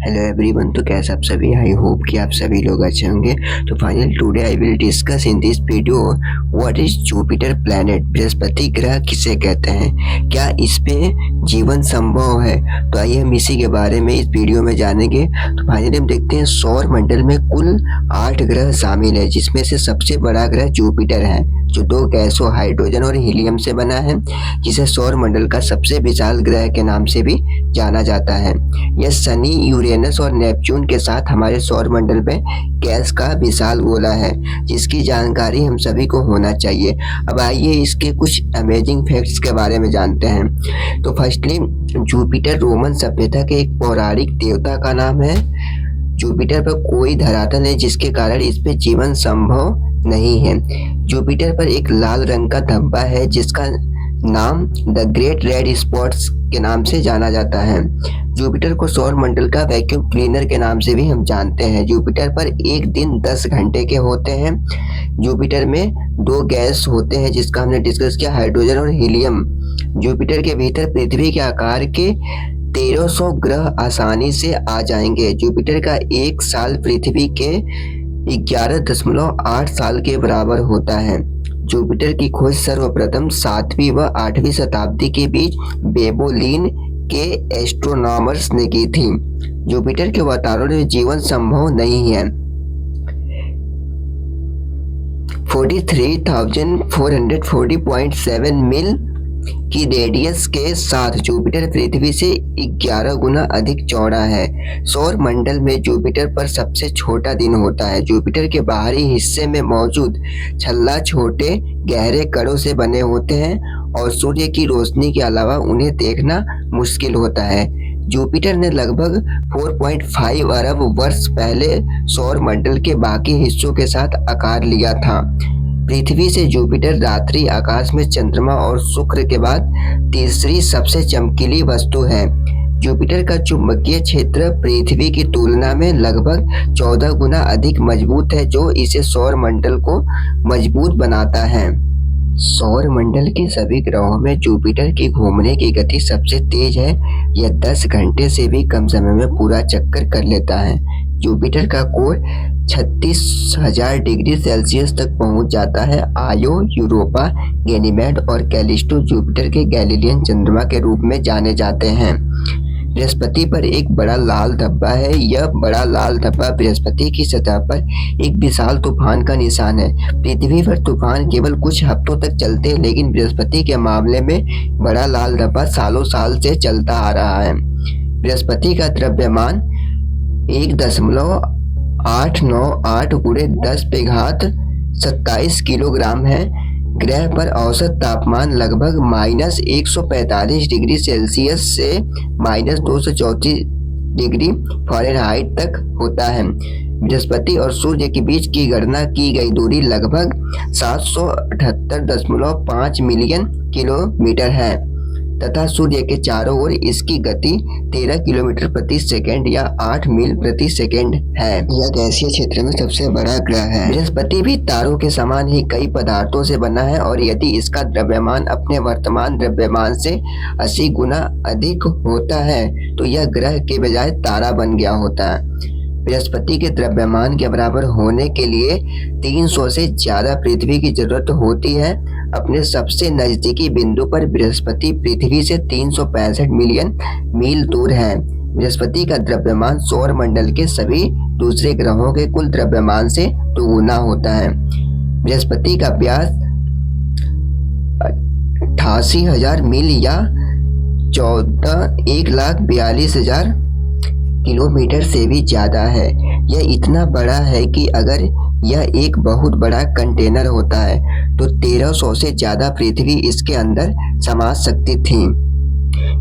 Hello everyone. तो कैसे आप सभी, आई होप कि आप सभी लोग अच्छे होंगे। तो final today I will discuss in this video what is Jupiter planet, Brihaspati ग्रह किसे कहते हैं, क्या इस पे जीवन संभव है। तो आइए हम इसी के बारे में इस वीडियो में जानेंगे। तो फाइनली हम देखते हैं सौर मंडल में कुल 8 ग्रह शामिल है, जिसमें से सबसे बड़ा ग्रह जुपिटर है जो 2 गैसों हाइड्रोजन और हीलियम से बना है, जिसे सौर मंडल का सबसे विशाल ग्रह के नाम से भी जाना जाता है। यह शनि, यूरेनस और नेपच्यून के साथ हमारे सौर मंडल में गैस का विशाल गोला है, जिसकी जानकारी हम सभी को होना चाहिए। अब आइए इसके कुछ अमेजिंग फैक्ट्स के बारे में जानते हैं। तो फर्स्टली, जुपिटर रोमन सभ्यता के एक पौराणिक देवता का नाम है। जुपिटर पर कोई धरातल है जिसके कारण इस पे जीवन संभव नहीं है। जुपिटर पर एक लाल रंग का धब्बा है जिसका नाम द ग्रेट रेड स्पॉट्स के नाम से जाना जाता है। जुपिटर को सौर मंडल का वैक्यूम क्लीनर के नाम से भी हम जानते हैं। जुपिटर पर एक दिन 10 घंटे के होते हैं। जुपिटर में 2 गैस होते हैं जिसका हमने डिस्कस किया, हाइड्रोजन और हीलियम। जुपिटर के भीतर पृथ्वी के आकार के 1300 ग्रह आसानी से आ जाएंगे। जुपिटर का एक साल पृथ्वी के 11.8 साल के बराबर होता है। जुपिटर की खोज सर्वप्रथम 7वीं व 8वीं शताब्दी के बीच बेबोलीन के एस्ट्रोनॉमर्स ने की थी। जुपिटर के वातावरण में जीवन संभव नहीं है। 43,440.7 मील की रेडियस के साथ जुपिटर पृथ्वी से 11 गुना अधिक चौड़ा है। सौर मंडल में जुपिटर पर सबसे छोटा दिन होता है। जुपिटर के बाहरी हिस्से में मौजूद छल्ला छोटे गहरे कणों से बने होते हैं और सूर्य की रोशनी के अलावा उन्हें देखना मुश्किल होता है। जुपिटर ने लगभग 4.5 अरब वर्ष पहले सौर मंडल के बाकी हिस्सों के साथ आकार लिया था। पृथ्वी से जुपिटर रात्रि आकाश में चंद्रमा और शुक्र के बाद तीसरी सबसे चमकीली वस्तु है। जुपिटर का चुंबकीय क्षेत्र पृथ्वी की तुलना में लगभग 14 गुना अधिक मजबूत है, जो इसे सौर मंडल को मजबूत बनाता है। सौर मंडल के सभी ग्रहों में जुपिटर की घूमने की गति सबसे तेज है। यह 10 घंटे से भी कम समय में पूरा चक्कर कर लेता है। जुपिटर का कोर 36,000 डिग्री सेल्सियस तक पहुंच जाता है। आयो, यूरोपा, गैनीमेड और कैलिस्टो जुपिटर के गैलीलियन चंद्रमा के रूप में जाने जाते हैं। बृहस्पति पर एक बड़ा लाल धब्बा है। यह बड़ा लाल धब्बा बृहस्पति की सतह पर एक विशाल तूफान का निशान है। पृथ्वी पर तूफान केवल कुछ हफ्तों तक चलते हैं, लेकिन बृहस्पति के मामले में बड़ा लाल धब्बा सालों साल से चलता आ रहा है। बृहस्पति का द्रव्यमान 1.898 × 10⁻27 किलोग्राम है। ग्रह पर औसत तापमान लगभग -145 डिग्री सेल्सियस से -234 डिग्री फ़ारेनहाइट तक होता है। बृहस्पति और सूर्य के बीच की गणना की गई दूरी लगभग 778.5 मिलियन किलोमीटर है तथा सूर्य के चारों ओर इसकी गति 13 किलोमीटर प्रति सेकंड या 8 मील प्रति सेकंड है। यह गैसीय क्षेत्र में सबसे बड़ा ग्रह है। बृहस्पति भी तारों के समान ही कई पदार्थों से बना है और यदि इसका द्रव्यमान अपने वर्तमान द्रव्यमान से 80 गुना अधिक होता है तो यह ग्रह के बजाय तारा बन गया होता है। बृहस्पति के द्रव्यमान के बराबर होने के लिए 300 से ज्यादा पृथ्वी की जरूरत होती है। अपने सबसे नजदीकी बिंदु पर बृहस्पति पृथ्वी से 365 मिलियन मील दूर है। बृहस्पति का द्रव्यमान सौर मंडल के सभी दूसरे ग्रहों के कुल द्रव्यमान से दोगुना होता है। बृहस्पति का व्यास 88,000 मील या 1,42,000 किलोमीटर से भी ज्यादा है। यह इतना बड़ा है कि अगर यह एक बहुत बड़ा कंटेनर होता है तो 1300 से ज्यादा पृथ्वी इसके अंदर समा सकती थी।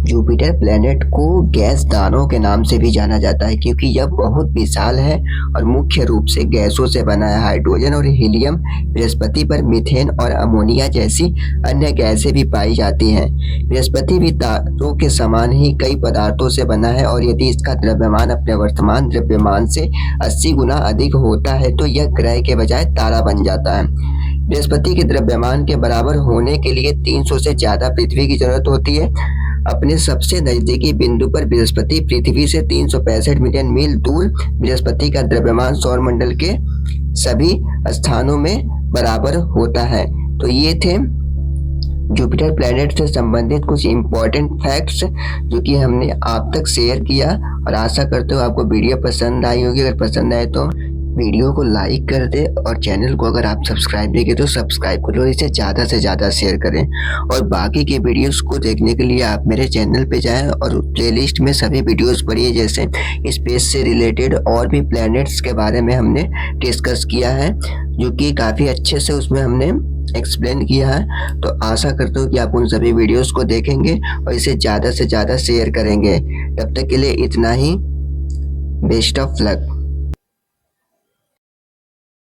जुपिटर प्लैनेट को गैस दानों के नाम से भी जाना जाता है क्योंकि यह बहुत विशाल है और मुख्य रूप से गैसों से बना है। हाइड्रोजन और हीलियम। बृहस्पति पर मीथेन और अमोनिया जैसी अन्य गैसें भी पाई जाती हैं। बृहस्पति भी तारों के समान ही कई पदार्थों से बना है और यदि इसका द्रव्यमान अपने वर्तमान द्रव्यमान से 80 गुना अधिक होता है तो यह ग्रह के बजाय तारा बन जाता है। बृहस्पति के द्रव्यमान के बराबर होने के लिए 300 से ज्यादा पृथ्वी की जरूरत होती है। अपने सबसे नजदीकी बिंदु पर बृहस्पति पृथ्वी से 365 मिलियन मील दूर। बृहस्पति का द्रव्यमान सौरमंडल के सभी स्थानों में बराबर होता है। तो ये थे जुपिटर प्लैनेट से संबंधित कुछ इम्पोर्टेंट फैक्ट्स जो कि हमने आप तक शेयर किया, और आशा करते हो आपको वीडियो पसंद आई होगी। अगर पसंद आए तो वीडियो को लाइक कर दे, और चैनल को अगर आप सब्सक्राइब नहीं किए तो सब्सक्राइब करो, इसे ज़्यादा से ज़्यादा शेयर करें। और बाकी के वीडियोस को देखने के लिए आप मेरे चैनल पे जाएं और प्लेलिस्ट में सभी वीडियोस पढ़िए, जैसे स्पेस से रिलेटेड और भी प्लैनेट्स के बारे में हमने डिस्कस किया है, जो कि काफ़ी अच्छे से उसमें हमने एक्सप्लेन किया है। तो आशा करता हूँ कि आप उन सभी वीडियोस को देखेंगे और इसे ज़्यादा से ज़्यादा शेयर करेंगे। तब तक के लिए इतना ही। Best of luck.